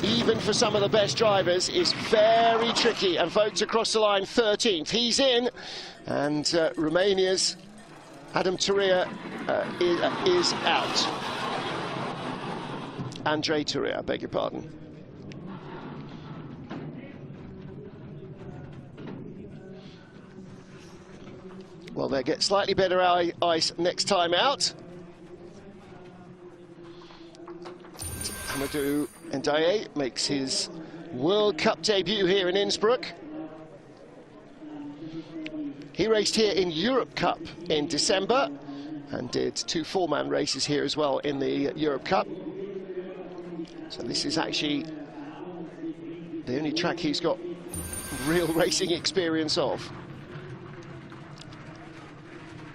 even for some of the best drivers, is very tricky. And Vogt across the line, 13th. He's in, and Romania's Adam Turia is out. Andrei Turia, I beg your pardon. Well, they'll get slightly better ice next time out. Amadou Ndiaye makes his World Cup debut here in Innsbruck. He raced here in Europe Cup in December and did 2 4-man races here as well in the Europe Cup. So this is actually the only track he's got real racing experience of.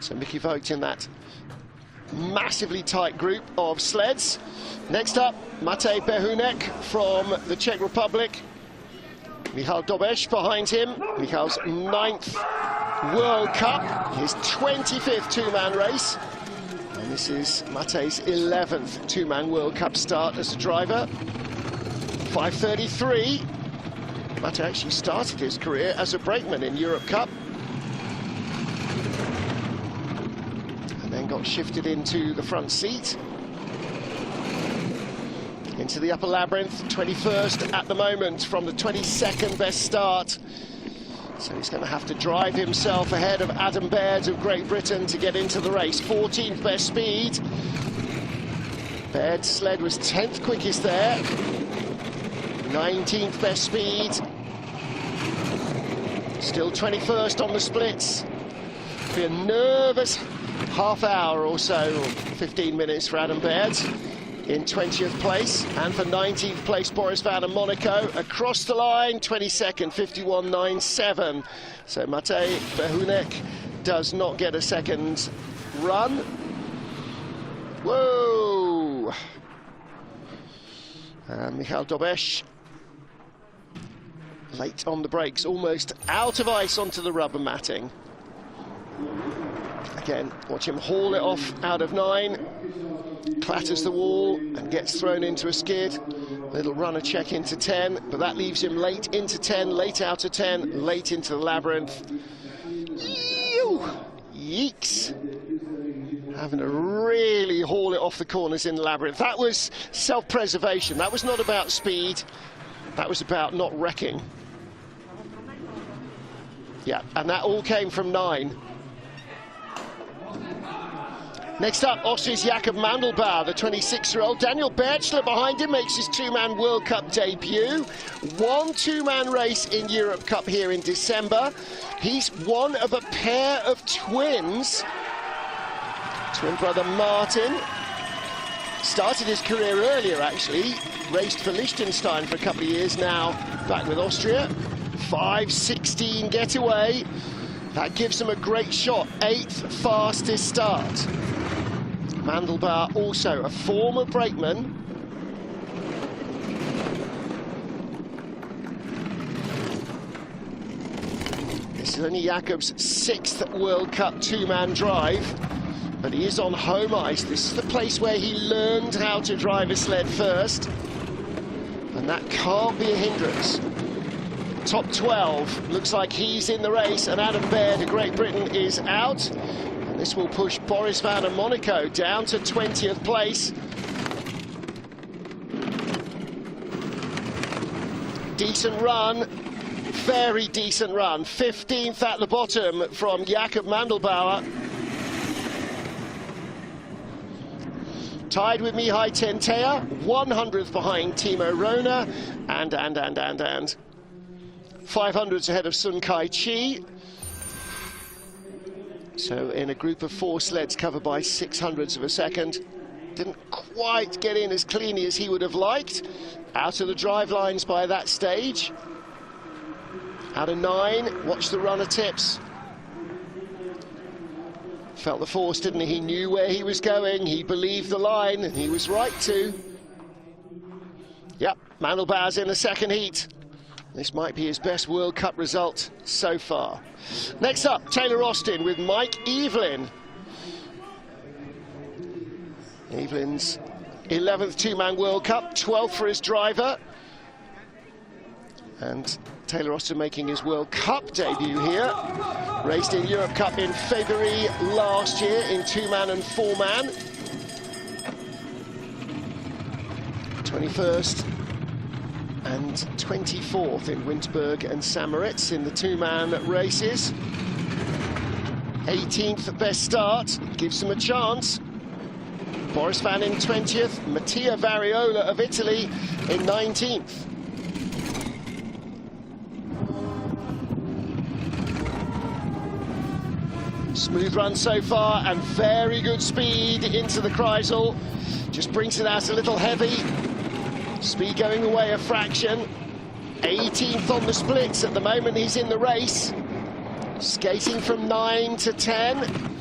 So Mickey Vogt in that massively tight group of sleds. Next up, Matej Behunek from the Czech Republic. Michal Dobeš behind him. Michal's 9th World Cup, his 25th two-man race. And this is Matej's 11th two-man World Cup start as a driver. 5:33. Matej actually started his career as a brakeman in Europe Cup. And then got shifted into the front seat. Into the upper labyrinth, 21st at the moment from the 22nd best start. So he's going to have to drive himself ahead of Adam Baird of Great Britain to get into the race. 14th best speed. Baird's sled was 10th quickest there. 19th best speed. Still 21st on the splits. Be a nervous half hour or so, 15 minutes for Adam Baird. In 20th place, and for 19th place Boris van Monaco across the line, 22nd, 51.97. So Matej Behunek does not get a second run. Whoa! Michal Dobeš late on the brakes, almost out of ice onto the rubber matting. Again, watch him haul it off out of 9. Clatters the wall and gets thrown into a skid. Little runner check into 10, but that leaves him late into 10, late out of 10, late into the labyrinth. Yeeks! Having to really haul it off the corners in the labyrinth. That was self-preservation. That was not about speed. That was about not wrecking. Yeah, and that all came from 9. Next up, Austria's Jakob Mandelbauer, the 26-year-old. Daniel Berchler behind him makes his two-man World Cup debut. 1 two-man race in Europe Cup here in December. He's one of a pair of twins. Twin brother Martin. Started his career earlier, actually. Raced for Liechtenstein for a couple of years, now back with Austria. 5:16 getaway. That gives them a great shot. 8th fastest start. Mandelbauer, also a former brakeman. This is only Jakob's 6th World Cup two-man drive, but he is on home ice. This is the place where he learned how to drive a sled first, and that can't be a hindrance. Top 12, looks like he's in the race, and Adam Baird of Great Britain is out. And this will push Boris Van of Monaco down to 20th place. Decent run, very decent run. 15th at the bottom from Jakob Mandelbauer. Tied with Mihai Tentea, 100th behind Timo Rona, and 500s ahead of Sun Kai Chi. So in a group of 4 sleds covered by 600ths of a second. Didn't quite get in as cleanly as he would have liked. Out of the drive lines by that stage. Out of 9, watch the runner tips. Felt the force, didn't he? He knew where he was going, he believed the line, and he was right to. Yep, Mandelbauer's in the second heat. This might be his best World Cup result so far. Next up, Taylor Austin with Mike Evelyn. Evelyn's 11th two-man World Cup, 12th for his driver. And Taylor Austin making his World Cup debut here. Raced in Europe Cup in February last year in two-man and four-man. 21st and 24th in Winterberg and St-Moritz in the two-man races. 18th best start, gives them a chance. Boris Van in 20th, Mattia Variola of Italy in 19th. Smooth run so far, and very good speed into the Kreisel. Just brings it out a little heavy. Speed going away a fraction. 18th on the splits at the moment he's in the race. Skating from 9 to 10.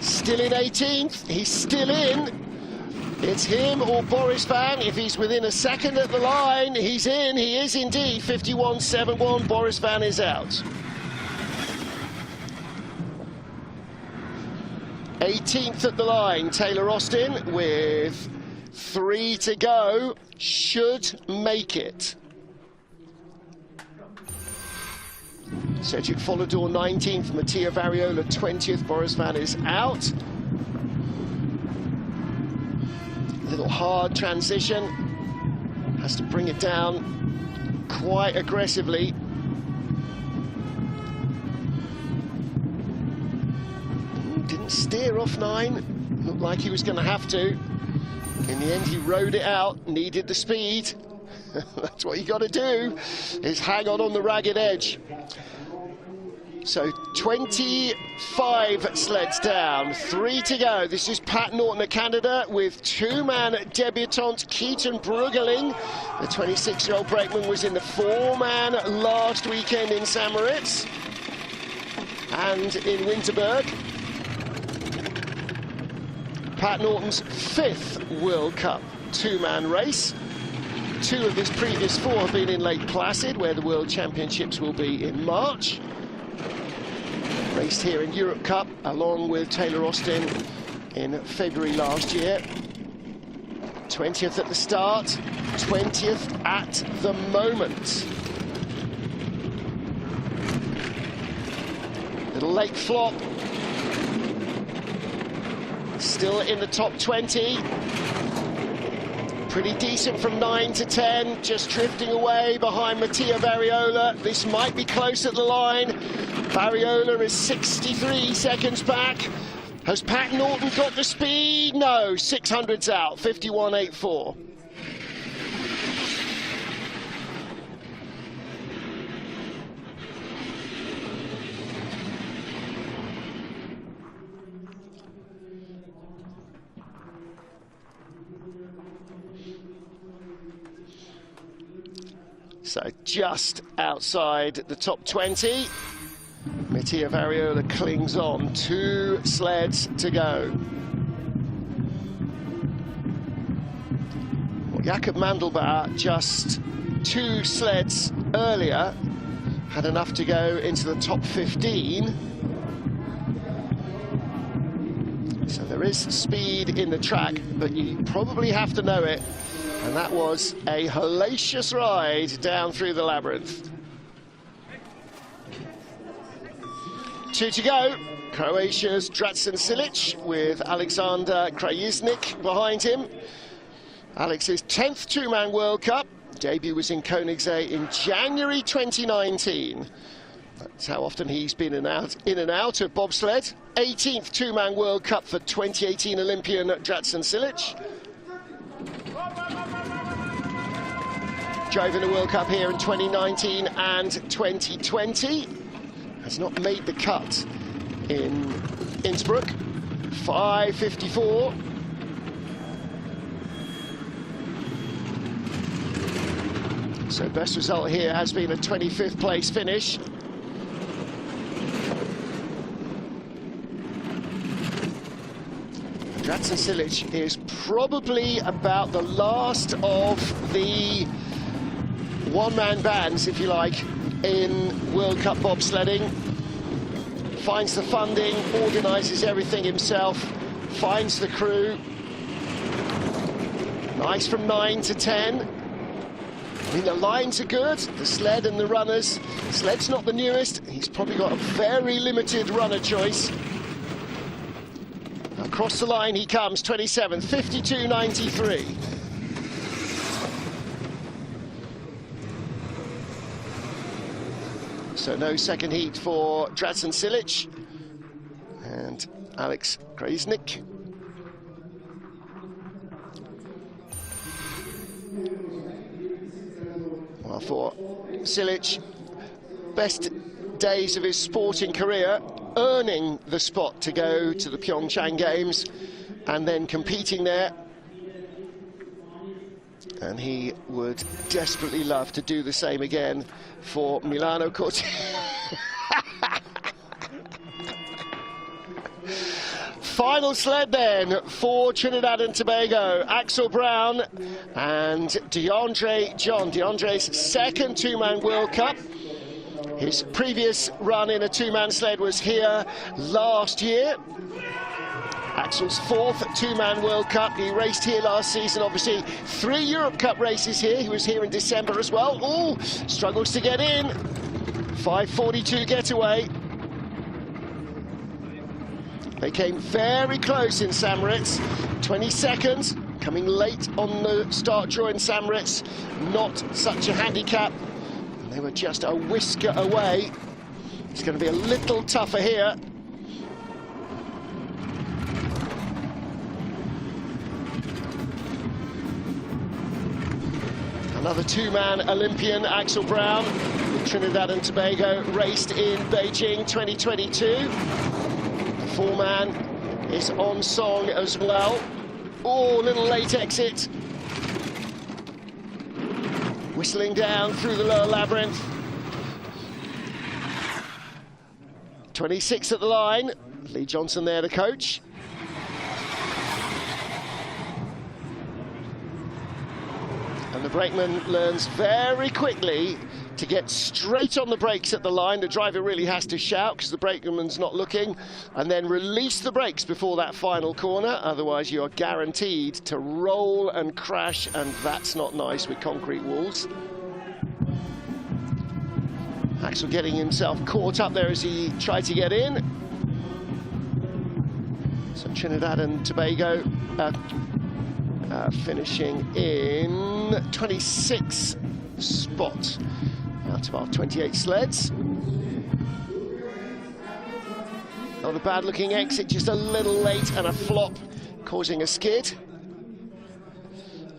Still in 18th, he's still in. It's him or Boris Van. If he's within a second at the line, he's in. He is indeed. 51.71, Boris Van is out. 18th at the line, Taylor Austin with 3 to go, should make it. Cedric Follador 19th, Mattia Variola 20th, Boris Van is out. A little hard transition, has to bring it down quite aggressively. Didn't steer off 9, looked like he was going to have to. In the end, he rode it out, needed the speed. That's what you got to do, is hang on the ragged edge. So 25 sleds down, 3 to go. This is Pat Norton of Canada with two-man debutant Keaton Brueggeling. The 26-year-old brakeman was in the four-man last weekend in St-Moritz and in Winterberg. Pat Norton's 5th World Cup two-man race. 2 of his previous 4 have been in Lake Placid, where the World Championships will be in March. Raced here in Europe Cup, along with Taylor Austin in February last year. 20th at the start, 20th at the moment. Little lake flop. Still in the top 20. Pretty decent from 9 to 10, just drifting away behind Mattia Variola. This might be close at the line. Variola is 63 seconds back. Has Pat Norton got the speed? No, 600's out, 51.84. So just outside the top 20. Mattia Variola clings on. 2 sleds to go. Well, Jakob Mandelbauer, just 2 sleds earlier, had enough to go into the top 15. So there is speed in the track, but you probably have to know it. And that was a hellacious ride down through the labyrinth. 2 to go. Croatia's Drazen Silic with Alexander Krajisnik behind him. Alex's 10th two-man World Cup. Debut was in Koenigsegg in January 2019. That's how often he's been in and out of bobsled. 18th two-man World Cup for 2018 Olympian Drazen Silic. Drove in the World Cup here in 2019 and 2020. Has not made the cut in Innsbruck. 5:54. So best result here has been a 25th place finish. Drazen Silic is probably about the last of the one-man bands, if you like, in World Cup bobsledding. Finds the funding, organises everything himself, finds the crew. Nice from 9 to 10. I mean, the lines are good, the sled and the runners. The sled's not the newest, he's probably got a very limited runner choice. Across the line he comes, 27th, 52.93. So no second heat for Drazen Silic and Alex Krajisnik. Well, for Silic, best days of his sporting career, earning the spot to go to the Pyeongchang Games and then competing there. And he would desperately love to do the same again for Milano Cortina. Final sled then for Trinidad and Tobago. Axel Brown and DeAndre John. DeAndre's second two-man World Cup. His previous run in a two-man sled was here last year. Axel's 4th two-man World Cup. He raced here last season, obviously. 3 Europe Cup races here. He was here in December as well. Ooh, struggles to get in. 5:42 getaway. They came very close in St. Moritz. 22nd, coming late on the start draw in St. Moritz. Not such a handicap. And they were just a whisker away. It's going to be a little tougher here. Another two-man Olympian, Axel Brown, with Trinidad and Tobago, raced in Beijing 2022. The four-man is on song as well. Oh, little late exit. Whistling down through the lower labyrinth. 26 at the line. Lee Johnson there, the coach. And the brakeman learns very quickly to get straight on the brakes at the line. The driver really has to shout because the brakeman's not looking, and then release the brakes before that final corner. Otherwise, you are guaranteed to roll and crash, and that's not nice with concrete walls. Axel getting himself caught up there as he tried to get in. So Trinidad and Tobago finishing in 26th spot out of our 28 sleds. Not a bad looking exit, just a little late and a flop, causing a skid.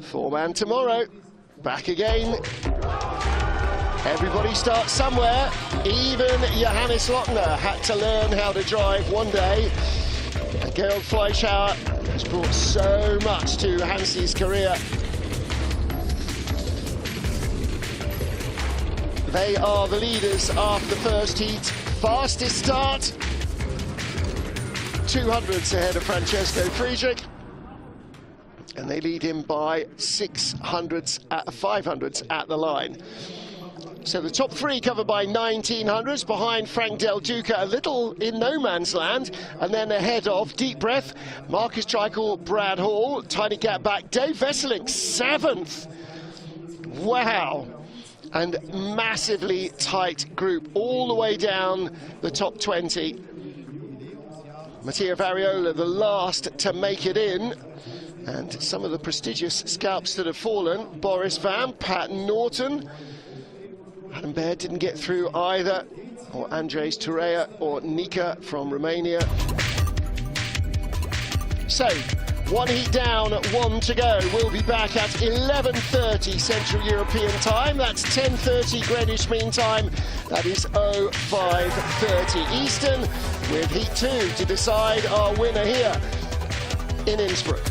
Four-man tomorrow, back again. Everybody starts somewhere. Even Johannes Lochner had to learn how to drive one day. Georg Fleischhauer has brought so much to Hansi's career. They are the leaders after the first heat, fastest start. 200ths ahead of Francesco Friedrich. And they lead him by 500ths at the line. So the top three covered by 1900s, behind Frank Del Duca, a little in no man's land, and then ahead of, deep breath, Marcus Treichel, Brad Hall, tiny gap back, Dave Vesseling, 7th. Wow. And massively tight group all the way down the top 20. Mattia Variola, the last to make it in. And some of the prestigious scalps that have fallen, Boris Van, Pat Norton, Adam Baird didn't get through either, or Andres Turea or Nika from Romania. So, one heat down, 1 to go. We'll be back at 11:30 Central European time. That's 10:30 Greenwich Mean Time. That is 05:30 Eastern, with heat 2 to decide our winner here in Innsbruck.